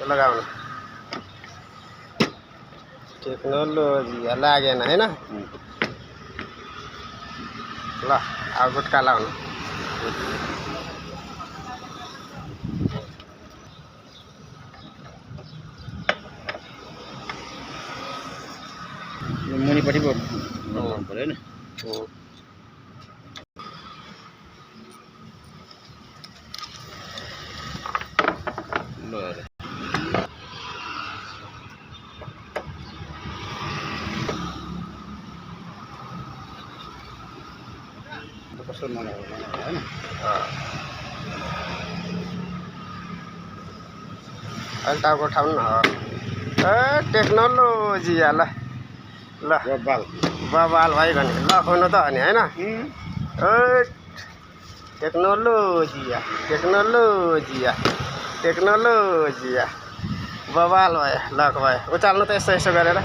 लगाउनु टेक्नोलोजी लागेन हैन ल अब गुटका लाउनु मुनिपट्टि पो लाउनु पर्यो हैन कस्तो बनायो हैन अहिले टाउको उठाउनु न ए टेक्नोलोजी ल ल बबाल भयो भने ल खुनु त अनि हैन ए टेक्नोलोजी बबाल भयो ल भयो उचाल्नु त यसो गरेर